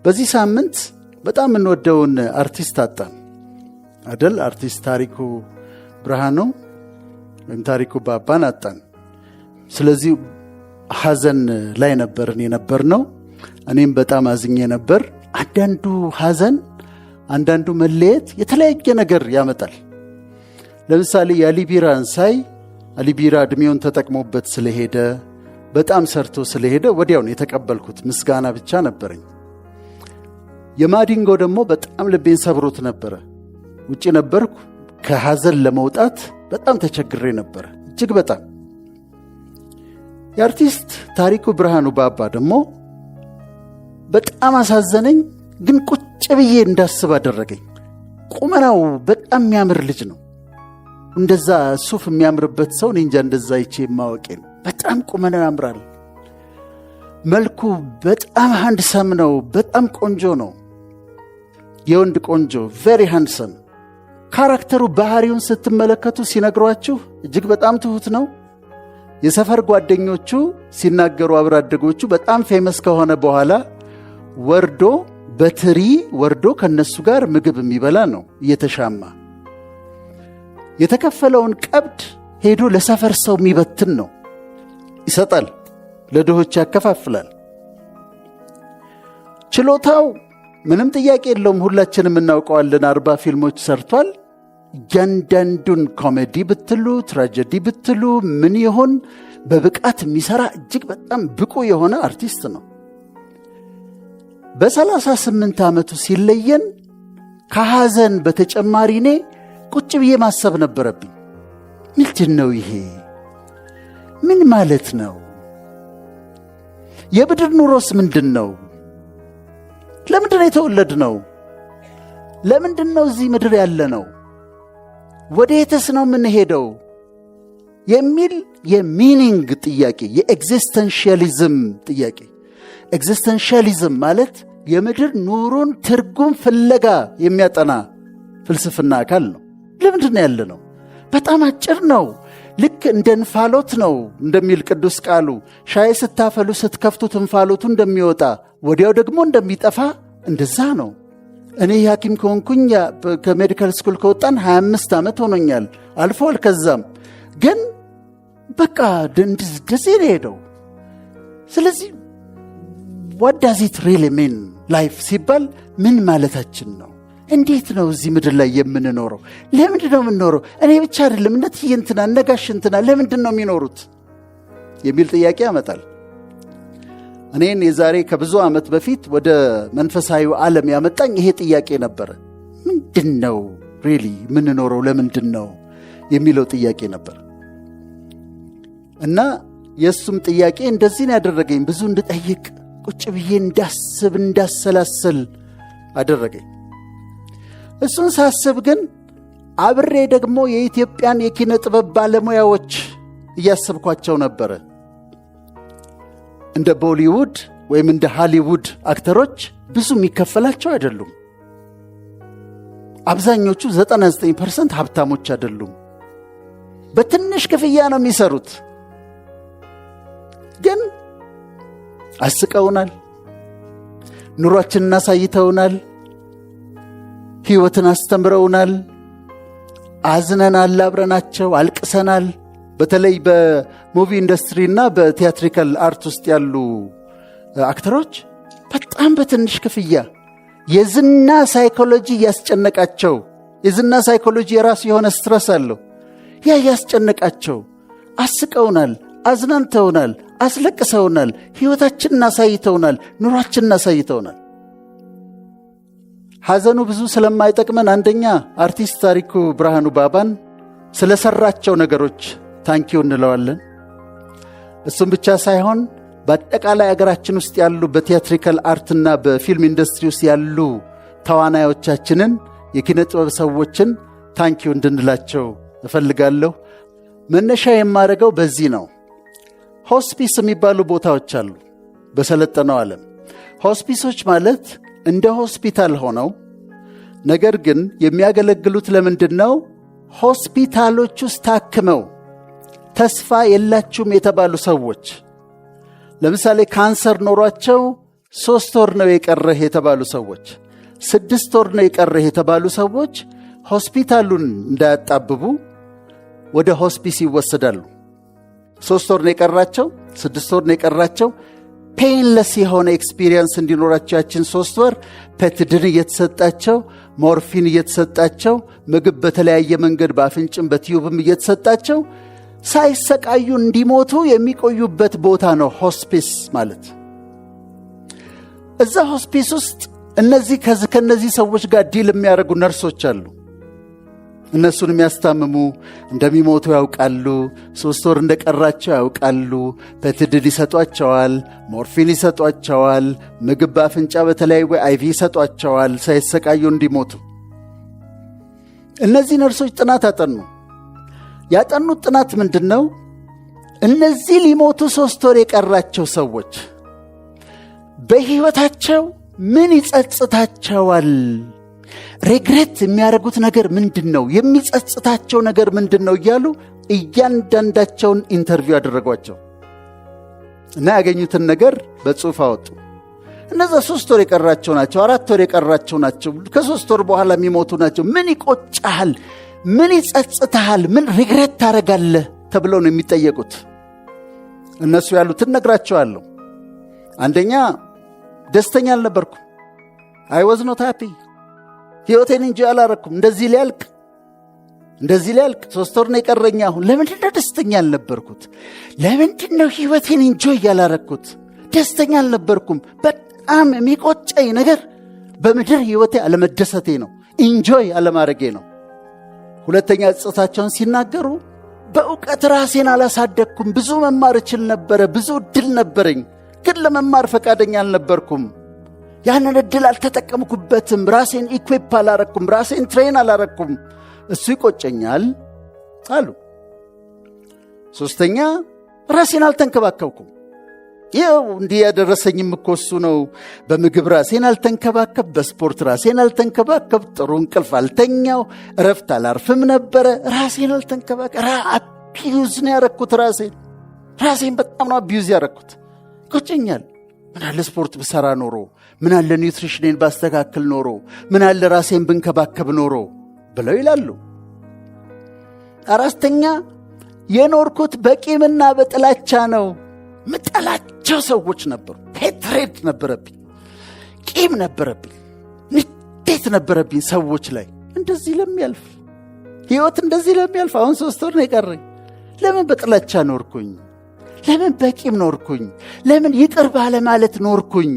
በዚህ ሳምንት በጣም እንወደውን አርቲስት አጣን አይደል? አርቲስት ታሪኩ ብርሃኑ ወይም ታሪኩ ባባን አጣን። ስለዚህ ሐዘን ላይ ነበርን የነበርነው። እኔም በጣም አዝኜ ነበር። አንዳንዱ ሐዘን፣ አንዳንዱ መለየት የተለያየ ነገር ያመጣል። ለምሳሌ የአሊቢራን ሳይ አሊቢራ እድሜውን ተጠቅሞበት ስለሄደ በጣም ሰርቶ ስለሄደ ወዲያው ነው የተቀበልኩት። ምስጋና ብቻ ነበረኝ። የማዲንጎ ደግሞ በጣም ልቤን ሰብሮት ነበረ። ውጪ ነበርኩ። ከሐዘን ለመውጣት በጣም ተቸግሬ ነበር፣ እጅግ በጣም። የአርቲስት ታሪኩ ብርሃኑ ባባ ደግሞ በጣም አሳዘነኝ፣ ግን ቁጭ ብዬ እንዳስብ አደረገኝ። ቁመናው በጣም የሚያምር ልጅ ነው። እንደዛ ሱፍ የሚያምርበት ሰው እንጃ እንደዛ አይቼ ማወቄ ነው። በጣም ቁመናው ያምራል። መልኩ በጣም ሃንድሰም ነው። በጣም ቆንጆ ነው። የወንድ ቆንጆ፣ ቬሪ ሃንድሰም። ካራክተሩ ባህሪውን ስትመለከቱ ሲነግሯችሁ እጅግ በጣም ትሁት ነው። የሰፈር ጓደኞቹ ሲናገሩ አብራደጎቹ በጣም ፌመስ ከሆነ በኋላ ወርዶ በትሪ ወርዶ ከነሱ ጋር ምግብ የሚበላ ነው እየተሻማ። የተከፈለውን ቀብድ ሄዶ ለሰፈር ሰው የሚበትን ነው። ይሰጣል፣ ለድሆች ያከፋፍላል። ችሎታው ምንም ጥያቄ የለውም። ሁላችንም እናውቀዋለን። 40 ፊልሞች ሰርቷል። እያንዳንዱን ኮሜዲ ብትሉ ትራጀዲ ብትሉ ምን ይሆን በብቃት የሚሰራ እጅግ በጣም ብቁ የሆነ አርቲስት ነው። በ38 ዓመቱ ሲለየን ከሐዘን በተጨማሪ እኔ ቁጭ ብዬ ማሰብ ነበረብኝ። ምንድን ነው ይሄ? ምን ማለት ነው? የምድር ኑሮስ ምንድን ነው? ለምንድን ነው የተወለድነው? ለምንድን ነው እዚህ ምድር ያለ ነው? ወዴትስ ነው የምንሄደው? የሚል የሚኒንግ ጥያቄ፣ የኤግዚስተንሻሊዝም ጥያቄ። ኤግዚስተንሻሊዝም ማለት የምድር ኑሮን ትርጉም ፍለጋ የሚያጠና ፍልስፍና አካል ነው። ለምንድን ነው ያለ ነው? በጣም አጭር ነው። ልክ እንደ እንፋሎት ነው እንደሚል ቅዱስ ቃሉ። ሻይ ስታፈሉ ስትከፍቱት እንፋሎቱ እንደሚወጣ ወዲያው ደግሞ እንደሚጠፋ እንደዛ ነው። እኔ ሐኪም ከሆንኩኝ ከሜዲካል ስኩል ከወጣን 25 ዓመት ሆኖኛል። አልፏል። ከዛም ግን በቃ እንደዚህ ነው ሄደው። ስለዚህ what does it really mean life ሲባል ምን ማለታችን ነው? እንዴት ነው እዚህ ምድር ላይ የምንኖረው? ለምንድን ነው የምንኖረው? እኔ ብቻ አይደለም እነትዬ እንትና ነጋሽ እንትና ለምንድን ነው የሚኖሩት የሚል ጥያቄ ያመጣል። እኔን የዛሬ ከብዙ ዓመት በፊት ወደ መንፈሳዊ ዓለም ያመጣኝ ይሄ ጥያቄ ነበረ። ምንድን ነው ሪሊ የምንኖረው? ለምንድን ነው የሚለው ጥያቄ ነበር። እና የእሱም ጥያቄ እንደዚህ ነው ያደረገኝ። ብዙ እንድጠይቅ፣ ቁጭ ብዬ እንዳስብ፣ እንዳሰላሰል አደረገኝ። እሱን ሳስብ ግን አብሬ ደግሞ የኢትዮጵያን የኪነ ጥበብ ባለሙያዎች እያሰብኳቸው ነበረ። እንደ ቦሊውድ ወይም እንደ ሃሊውድ አክተሮች ብዙ የሚከፈላቸው አይደሉም። አብዛኞቹ 99% ሀብታሞች አይደሉም። በትንሽ ክፍያ ነው የሚሰሩት። ግን አስቀውናል፣ ኑሯችንን አሳይተውናል፣ ሕይወትን አስተምረውናል፣ አዝነናል፣ አብረናቸው አልቅሰናል። በተለይ በሙቪ ኢንዱስትሪና በቲያትሪካል አርት ውስጥ ያሉ አክተሮች በጣም በትንሽ ክፍያ የዝና ሳይኮሎጂ ያስጨነቃቸው። የዝና ሳይኮሎጂ የራሱ የሆነ ስትረስ አለው። ያ ያስጨነቃቸው አስቀውናል፣ አዝናንተውናል፣ አስለቅሰውናል፣ ሕይወታችንን አሳይተውናል፣ ኑሯችንን አሳይተውናል። ሐዘኑ ብዙ ስለማይጠቅመን አንደኛ አርቲስት ታሪኩ ብርሃኑ ባባን ስለሰራቸው ነገሮች ታንኪው እንለዋለን። እሱም ብቻ ሳይሆን በአጠቃላይ አገራችን ውስጥ ያሉ በቲያትሪካል አርትና በፊልም ኢንዱስትሪ ውስጥ ያሉ ተዋናዮቻችንን፣ የኪነ ጥበብ ሰዎችን ታንኪው እንድንላቸው እፈልጋለሁ። መነሻ የማደርገው በዚህ ነው። ሆስፒስ የሚባሉ ቦታዎች አሉ በሰለጠነው ዓለም። ሆስፒሶች ማለት እንደ ሆስፒታል ሆነው ነገር ግን የሚያገለግሉት ለምንድን ነው? ሆስፒታሎች ውስጥ ታክመው ተስፋ የላችሁም የተባሉ ሰዎች፣ ለምሳሌ ካንሰር ኖሯቸው 3 ወር ነው የቀረህ የተባሉ ሰዎች፣ 6 ወር ነው የቀረህ የተባሉ ሰዎች ሆስፒታሉን እንዳያጣብቡ ወደ ሆስፒስ ይወሰዳሉ። 3 ወር ነው የቀራቸው፣ 6 ወር ነው የቀራቸው። ፔንለስ የሆነ ኤክስፒሪየንስ እንዲኖራቸው ያችን 3 ወር ፔትድን እየተሰጣቸው፣ ሞርፊን እየተሰጣቸው፣ ምግብ በተለያየ መንገድ በአፍንጭም በቲዩብም እየተሰጣቸው ሳይሰቃዩ እንዲሞቱ የሚቆዩበት ቦታ ነው ሆስፒስ ማለት። እዛ ሆስፒስ ውስጥ ከነዚህ ሰዎች ጋር ዲል የሚያደርጉ ነርሶች አሉ። እነሱን የሚያስታምሙ እንደሚሞቱ ያውቃሉ። 3 ወር እንደቀራቸው ያውቃሉ። ፔትድን ይሰጧቸዋል፣ ሞርፊን ይሰጧቸዋል፣ ምግብ በአፍንጫ በተለያዩ አይቪ ይሰጧቸዋል ሳይሰቃዩ እንዲሞቱ። እነዚህ ነርሶች ጥናት አጠኑ። ያጠኑት ጥናት ምንድን ነው? እነዚህ ሊሞቱ 3 ወር የቀራቸው ሰዎች በሕይወታቸው ምን ይጸጽታቸዋል? ሬግሬት የሚያደርጉት ነገር ምንድን ነው? የሚጸጽታቸው ነገር ምንድን ነው? እያሉ እያንዳንዳቸውን ኢንተርቪው ያደረጓቸው እና ያገኙትን ነገር በጽሑፍ አወጡ። እነዛ 3 ወር የቀራቸው ናቸው፣ 4 ወር የቀራቸው ናቸው፣ ከ3 ወር በኋላ የሚሞቱ ናቸው። ምን ይቆጫሃል? ምን ይጸጽትሃል? ምን ሪግሬት ታደርጋለህ? ተብለው ነው የሚጠየቁት። እነሱ ያሉትን ነግራቸዋለሁ። አንደኛ ደስተኛ አልነበርኩም። አይ ዋዝ ኖት ሃፒ። ሕይወቴን እንጂ አላረኩም። እንደዚህ ሊያልቅ 3 ወር ነው የቀረኝ። አሁን ለምንድን ነው ደስተኛ አልነበርኩት? ለምንድን ነው ሕይወቴን እንጆይ ያላረኩት? ደስተኛ አልነበርኩም። በጣም የሚቆጨኝ ነገር በምድር ሕይወቴ አለመደሰቴ ነው፣ እንጆይ አለማረጌ ነው። ሁለተኛ ጸጸታቸውን ሲናገሩ በእውቀት ራሴን አላሳደግኩም። ብዙ መማር እችል ነበረ፣ ብዙ እድል ነበረኝ፣ ግን ለመማር ፈቃደኛ አልነበርኩም። ያንን እድል አልተጠቀምኩበትም። ራሴን ኢኩዊፕ አላረኩም፣ ራሴን ትሬን አላረኩም። እሱ ይቆጨኛል አሉ። 3ኛ ራሴን አልተንከባከብኩም። ይኸው እንዲህ ያደረሰኝም እኮ እሱ ነው። በምግብ ራሴን አልተንከባከብ፣ በስፖርት ራሴን አልተንከባከብ፣ ጥሩ እንቅልፍ አልተኛው፣ እረፍት አላርፍም ነበረ። ራሴን አልተንከባከብ። አቢዩዝ ነው ያረኩት። ራሴን በጣም ነው አቢዩዝ ያረኩት። ይቆጨኛል። ምን አለ ስፖርት ብሰራ ኖሮ፣ ምን አለ ኒውትሪሽኔን ባስተካከል ኖሮ፣ ምን አለ ራሴን ብንከባከብ ኖሮ ብለው ይላሉ። 4ኛ የኖርኩት በቂምና በጥላቻ ነው። ምጠላቸው ሰዎች ነበሩ። ሄትሬድ ነበረብኝ፣ ቂም ነበረብኝ፣ ንዴት ነበረብኝ ሰዎች ላይ። እንደዚህ ለሚያልፍ ሕይወት እንደዚህ ለሚያልፍ አሁን 3 ወር ነው የቀረኝ። ለምን በጥላቻ ኖርኩኝ? ለምን በቂም ኖርኩኝ? ለምን ይቅር ባለ ማለት ኖርኩኝ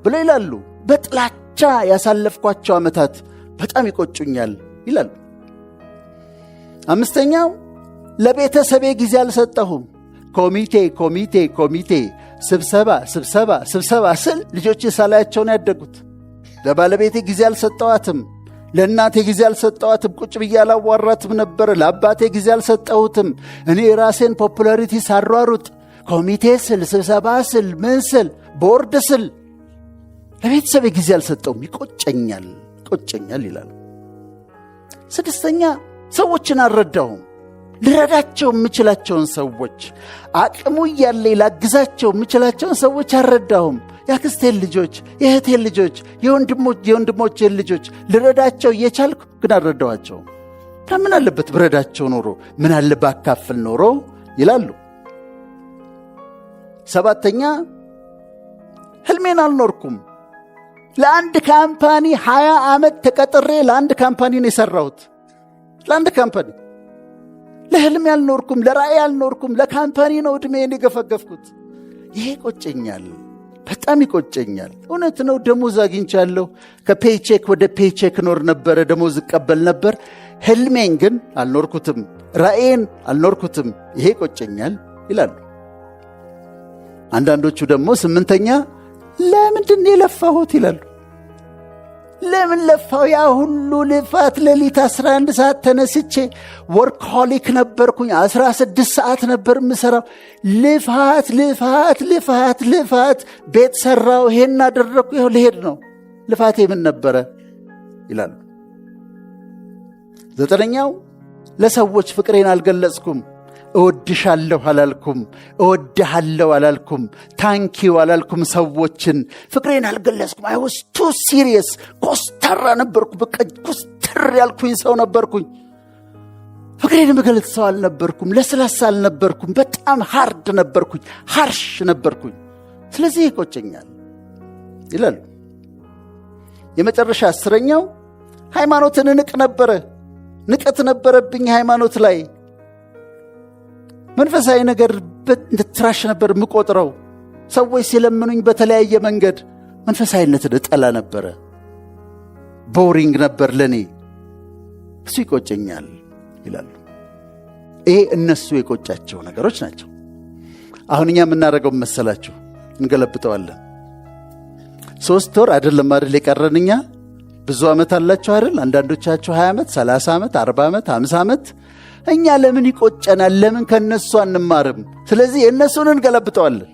ብለው ይላሉ። በጥላቻ ያሳለፍኳቸው ዓመታት በጣም ይቆጩኛል ይላሉ። 5ኛው ለቤተሰቤ ጊዜ አልሰጠሁም። ኮሚቴ፣ ስብሰባ ስል ልጆቼ ሳላያቸውን ያደጉት። ለባለቤቴ ጊዜ አልሰጠዋትም። ለእናቴ ጊዜ አልሰጠዋትም። ቁጭ ብዬ አላዋራትም ነበር። ለአባቴ ጊዜ አልሰጠሁትም። እኔ ራሴን ፖፑላሪቲ ሳሯሩጥ ኮሚቴ ስል፣ ስብሰባ ስል፣ ምን ስል፣ ቦርድ ስል ለቤተሰቤ ጊዜ አልሰጠውም። ይቆጨኛል ይላል። 6ኛ ሰዎችን አልረዳሁም። ልረዳቸው የምችላቸውን ሰዎች፣ አቅሙ እያለኝ ላግዛቸው የምችላቸውን ሰዎች አልረዳሁም። የአክስቴን ልጆች፣ የእህቴን ልጆች፣ የወንድሞቼን ልጆች ልረዳቸው እየቻልኩ ግን አልረዳኋቸውም። ምን አለበት ብረዳቸው ኖሮ፣ ምን አለ ባካፍል ኖሮ ይላሉ። 7ኛ ህልሜን አልኖርኩም። ለአንድ ካምፓኒ 20 ዓመት ተቀጥሬ ለአንድ ካምፓኒ ነው የሰራሁት። ለአንድ ካምፓኒ። ለህልሜ አልኖርኩም፣ ለራእይ አልኖርኩም። ለካምፓኒ ነው ዕድሜን የገፈገፍኩት። ይሄ ይቆጨኛል፣ በጣም ይቆጨኛል። እውነት ነው፣ ደሞዝ አግኝቻለሁ። ከፔይቼክ ወደ ፔይቼክ ኖር ነበረ፣ ደሞዝ እቀበል ነበር። ህልሜን ግን አልኖርኩትም፣ ራእይን አልኖርኩትም። ይሄ ይቆጨኛል ይላሉ። አንዳንዶቹ ደግሞ 8ኛ ለምንድን ነው የለፋሁት ይላሉ። ለምን ለፋው? ያ ሁሉ ልፋት፣ ሌሊት 11 ሰዓት ተነስቼ ወርክሆሊክ ነበርኩኝ። 16 ሰዓት ነበር የምሰራው። ልፋት። ቤት ሰራው፣ ይሄን አደረግኩ፣ ይኸው ልሄድ ነው። ልፋቴ ምን ነበረ ይላሉ። 9ኛው ለሰዎች ፍቅሬን አልገለጽኩም። እወድሻለሁ አላልኩም፣ እወድሃለሁ አላልኩም፣ ታንኪው አላልኩም። ሰዎችን ፍቅሬን አልገለጽኩም። አይ ዋስ ቱ ሲሪየስ። ኮስተራ ነበርኩ። በቃ ኮስተር ያልኩኝ ሰው ነበርኩኝ። ፍቅሬን መገለጽ ሰው አልነበርኩም። ለስላሳ አልነበርኩም። በጣም ሃርድ ነበርኩኝ፣ ሃርሽ ነበርኩኝ። ስለዚህ ይቆጨኛል ይላሉ። የመጨረሻ 10ኛው ሃይማኖትን ንቅ ነበረ። ንቀት ነበረብኝ ሃይማኖት ላይ። መንፈሳዊ ነገር ትራሽ ነበር የምቆጥረው። ሰዎች ሲለምኑኝ በተለያየ መንገድ መንፈሳዊነትን እጠላ ነበረ። ቦሪንግ ነበር ለኔ። እሱ ይቆጨኛል ይላሉ። ይሄ እነሱ የቆጫቸው ነገሮች ናቸው። አሁን እኛ የምናደርገው መሰላችሁ? እንገለብጠዋለን። 3 ወር አይደለም አይደል የቀረን? እኛ ብዙ ዓመት አላችሁ አይደል? አንዳንዶቻችሁ 20 ዓመት፣ 30 ዓመት፣ 40 ዓመት፣ 50 ዓመት። እኛ ለምን ይቆጨናል? ለምን ከነሱ አንማርም? ስለዚህ የእነሱን እንገለብጠዋለን።